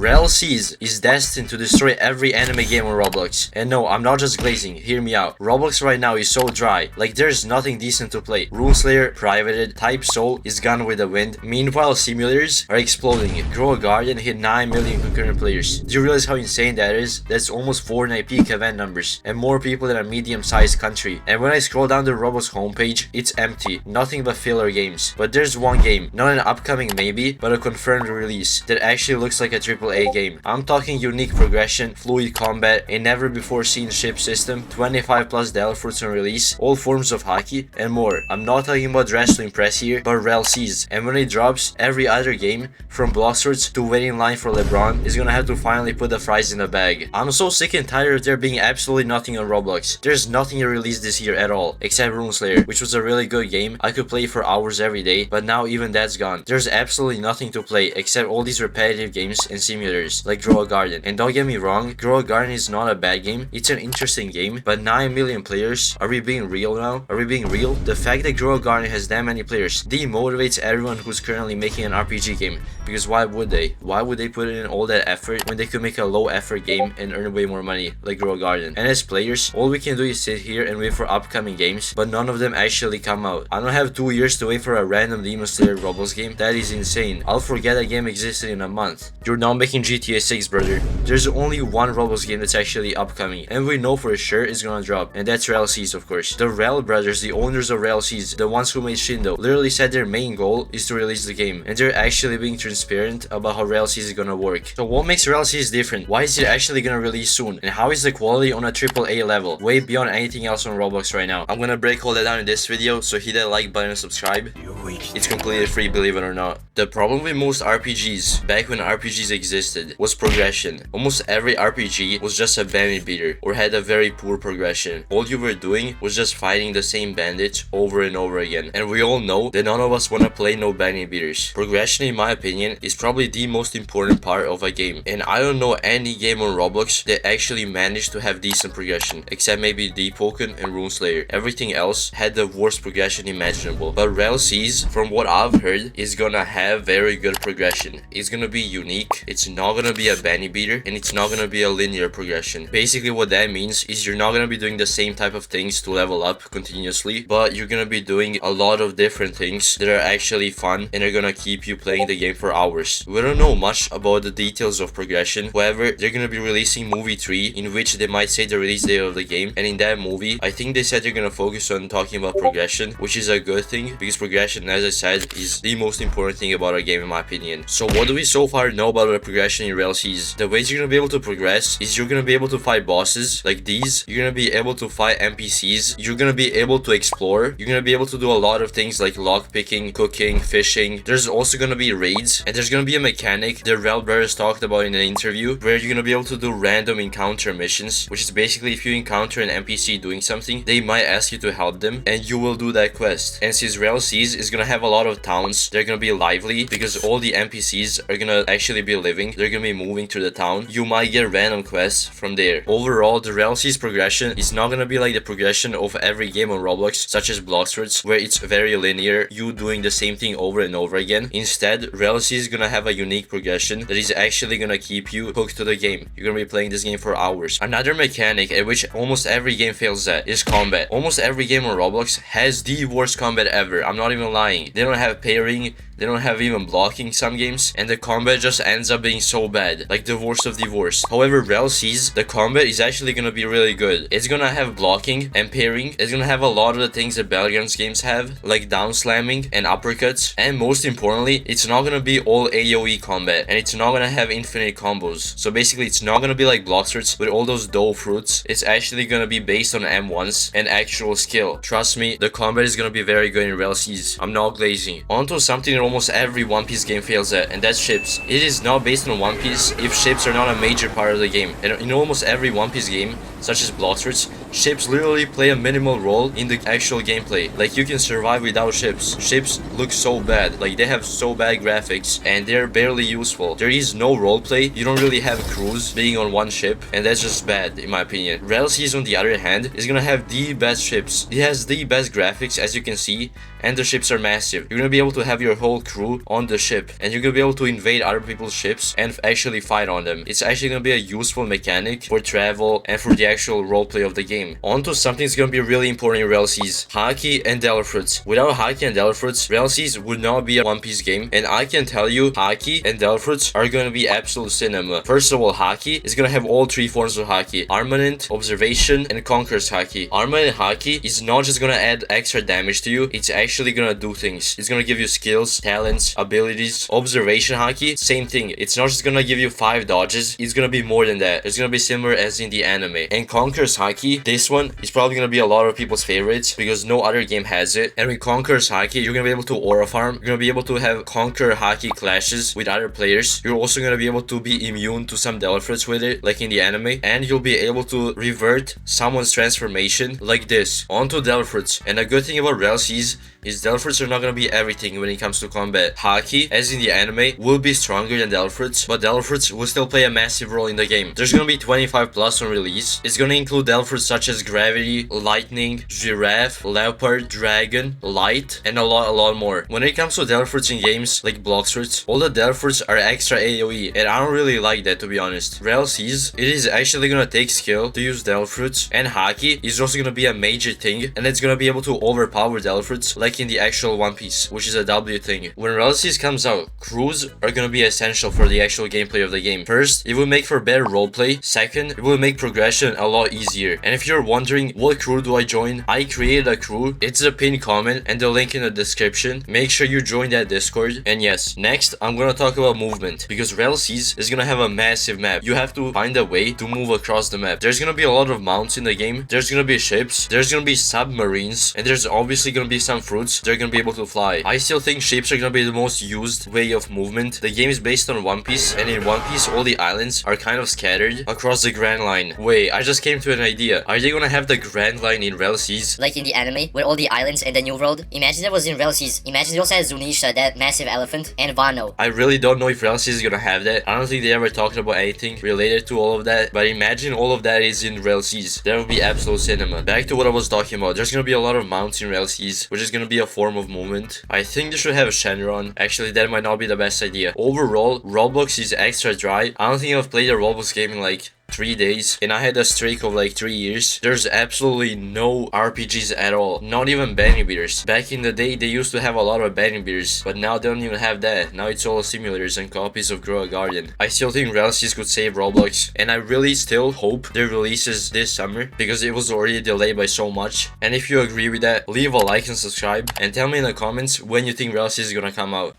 Rell Seas is destined to destroy every anime game on Roblox. And no, I'm not just glazing, hear me out. Roblox right now is so dry, like there's nothing decent to play. Runeslayer, Privated, Type Soul is gone with the wind. Meanwhile, simulators are exploding. Grow a Garden hit 9 million concurrent players. Do you realize how insane that is? That's almost Fortnite peak event numbers, and more people than a medium-sized country. And when I scroll down the Roblox homepage, it's empty. Nothing but filler games. But there's one game, not an upcoming maybe, but a confirmed release, that actually looks like a AAA game. I'm talking unique progression, fluid combat, a never before seen ship system, 25 plus Rell Fruits on release, all forms of hockey, and more. I'm not talking about Dress to Impress here, but Rell Seas. And when it drops, every other game, from Blox Fruits to waiting in line for LeBron, is gonna have to finally put the fries in the bag. I'm so sick and tired of there being absolutely nothing on Roblox. There's nothing released this year at all, except Runeslayer, which was a really good game. I could play for hours every day, but now even that's gone. There's absolutely nothing to play except all these repetitive games and simulators, like Grow a Garden. And don't get me wrong, Grow a Garden is not a bad game, it's an interesting game, but 9 million players? Are we being real now? Are we being real? The fact that Grow a Garden has that many players demotivates everyone who's currently making an RPG game, because why would they? Why would they put in all that effort when they could make a low effort game and earn way more money, like Grow a Garden? And as players, all we can do is sit here and wait for upcoming games, but none of them actually come out. I don't have 2 years to wait for a random Demon Slayer Roblox game. That is insane. I'll forget a game existed in a month. You're not making GTA 6, brother. There's only one Roblox game that's actually upcoming, and we know for sure it's gonna drop, and that's Rell Seas, of course. The Rell brothers, the owners of Rell Seas, the ones who made Shindo, literally said their main goal is to release the game, and they're actually being transparent about how Rell Seas is gonna work. So what makes Rell Seas different? Why is it actually gonna release soon? And how is the quality on a AAA level? Way beyond anything else on Roblox right now. I'm gonna break all that down in this video, so hit that like button and subscribe. It's completely free, believe it or not. The problem with most RPGs, back when RPGs existed, was progression. Almost every RPG was just a bandit beater, or had a very poor progression. All you were doing was just fighting the same bandits over and over again. And we all know that none of us wanna play no bandit beaters. Progression, in my opinion, is probably the most important part of a game. And I don't know any game on Roblox that actually managed to have decent progression, except maybe Deepwoken and Runeslayer. Everything else had the worst progression imaginable. But Rell Seas, from what I've heard, is gonna have very good progression. It's gonna be unique, it's not gonna be a bandit beater, and it's not gonna be a linear progression. Basically what that means is you're not gonna be doing the same type of things to level up continuously, but you're gonna be doing a lot of different things that are actually fun and are gonna keep you playing the game for hours. We don't know much about the details of progression. However, they're gonna be releasing movie 3, in which they might say the release date of the game, and in that movie I think they said they're gonna focus on talking about progression, which is a good thing, because progression, as I said, is the most important thing about a game in my opinion. So what do we so far know about the progression in Rell Seas? The ways you're gonna be able to progress is you're gonna be able to fight bosses like these, you're gonna be able to fight NPCs, you're gonna be able to explore, you're gonna be able to do a lot of things like lockpicking, cooking, fishing. There's also gonna be raids, and there's gonna be a mechanic the Rell brothers talked about in an interview, where you're gonna be able to do random encounter missions, which is basically if you encounter an NPC doing something, they might ask you to help them, and you will do that quest. And since Rell Seas is gonna have a lot of towns, they're gonna be lively, because all the NPCs are gonna actually be living, they're gonna be moving through the town. You might get random quests from there. Overall, the Rell Seas progression is not gonna be like the progression of every game on Roblox, such as Blox Fruits, where it's very linear, you doing the same thing over and over again. Instead, Rell Seas is gonna have a unique progression that is actually gonna keep you hooked to the game. You're gonna be playing this game for hours. Another mechanic at which almost every game fails at is combat. Almost every game on Roblox has the worst combat ever. I'm not even lying. They don't have parrying, they don't have even blocking some games, and the combat just ends up being so bad, like the worst of the worst. However, Rell Seas, the combat is actually gonna be really good. It's gonna have blocking and parrying, it's gonna have a lot of the things that Battlegrounds games have, like down slamming and uppercuts, and most importantly, it's not gonna be all AoE combat, and it's not gonna have infinite combos. So basically, it's not gonna be like Blox Fruits with all those dough fruits. It's actually gonna be based on M1s and actual skill. Trust me, the combat is gonna be very good in Rell Seas. I'm not glazing. Onto something that almost every One Piece game fails at, and that's ships. It is not based on One Piece if ships are not a major part of the game. And in almost every One Piece game, such as Blox Fruits, ships literally play a minimal role in the actual gameplay. Like, you can survive without ships. Ships look so bad. Like, they have so bad graphics and they're barely useful. There is no roleplay. You don't really have crews being on one ship, and that's just bad in my opinion. Rell Seas, on the other hand, is gonna have the best ships. It has the best graphics, as you can see, and the ships are massive. You're gonna be able to have your whole crew on the ship, and you're gonna be able to invade other people's ships and actually fight on them. It's actually gonna be a useful mechanic for travel and for the actual roleplay of the game. On to something that's gonna be really important in Rell Seas: hockey and Delta Fruits. Without hockey and Delta Fruits, Rell Seas would not be a One Piece game, and I can tell you, hockey and Delta Fruits are gonna be absolute cinema. First of all, hockey is gonna have all three forms of hockey: armament, observation, and conqueror's hockey. Armament hockey is not just gonna add extra damage to you, it's actually gonna do things. It's gonna give you skills, talents, abilities. Observation hockey, same thing. It's not just gonna give you 5 dodges, it's gonna be more than that. It's gonna be similar as in the anime. And conqueror's hockey, this one is probably gonna be a lot of people's favorites because no other game has it. And with conqueror's hockey, you're gonna be able to aura farm. You're gonna be able to have conqueror hockey clashes with other players. You're also gonna be able to be immune to some Delta Fruits with it, like in the anime. And you'll be able to revert someone's transformation like this onto Delta Fruits. And the good thing about Rell Seas is Delta Fruits are not gonna be everything when it comes to combat. Hockey, as in the anime, will be stronger than Delta Fruits, but Delta Fruits will still play a massive role in the game. There's gonna be 25 plus on release. It's gonna include Delta Fruits such as Gravity, Lightning, Giraffe, Leopard, Dragon, Light, and a lot more. When it comes to Delta Fruits in games like Blox Fruits, all the Delta Fruits are extra AoE, and I don't really like that, to be honest. Rell Seas, it is actually gonna take skill to use Delta Fruits, and hockey is also gonna be a major thing, and it's gonna be able to overpower Delta Fruits like in the actual One Piece, which is a W thing. When Rell Seas comes out, crews are gonna be essential for the actual gameplay of the game. First, it will make for better roleplay. Second, it will make progression a lot easier. And if you're wondering what crew do I join, I created a crew. It's a pinned comment and the link in the description. Make sure you join that Discord. And yes, next I'm gonna talk about movement, because Rell Seas is gonna have a massive map. You have to find a way to move across the map. There's gonna be a lot of mounts in the game. There's gonna be ships. There's gonna be submarines, and there's obviously gonna be some fruits. They're gonna be able to fly. I still think ships are gonna be the most used way of movement. The game is based on One Piece, and in One Piece all the islands are kind of scattered across the Grand Line. Wait, I just came to an idea. Are they gonna have the Grand Line in Rell Seas? Like in the anime, with all the islands and the New World? Imagine that was in Rell Seas. Imagine they also had Zunisha, that massive elephant, and Wano. I really don't know if Rell Seas is gonna have that. I don't think they ever talked about anything related to all of that, but imagine all of that is in Rell Seas. That would be absolute cinema. Back to what I was talking about. There's gonna be a lot of mounts in Rell Seas, which is gonna be a form of movement. I think they should have Shenron. Actually, that might not be the best idea. Overall, Roblox is extra dry. I don't think I've played a Roblox game in like 3 days, and I had a streak of like 3 years. There's absolutely no RPGs at all, not even Benny Beers. Back in the day, they used to have a lot of Benny Beers, but now they don't even have that. Now it's all simulators and copies of Grow a Garden. I still think Rell Seas could save Roblox, and I really still hope they releases this summer, because it was already delayed by so much. And if you agree with that, leave a like and subscribe, and tell me in the comments when you think Rell Seas is gonna come out.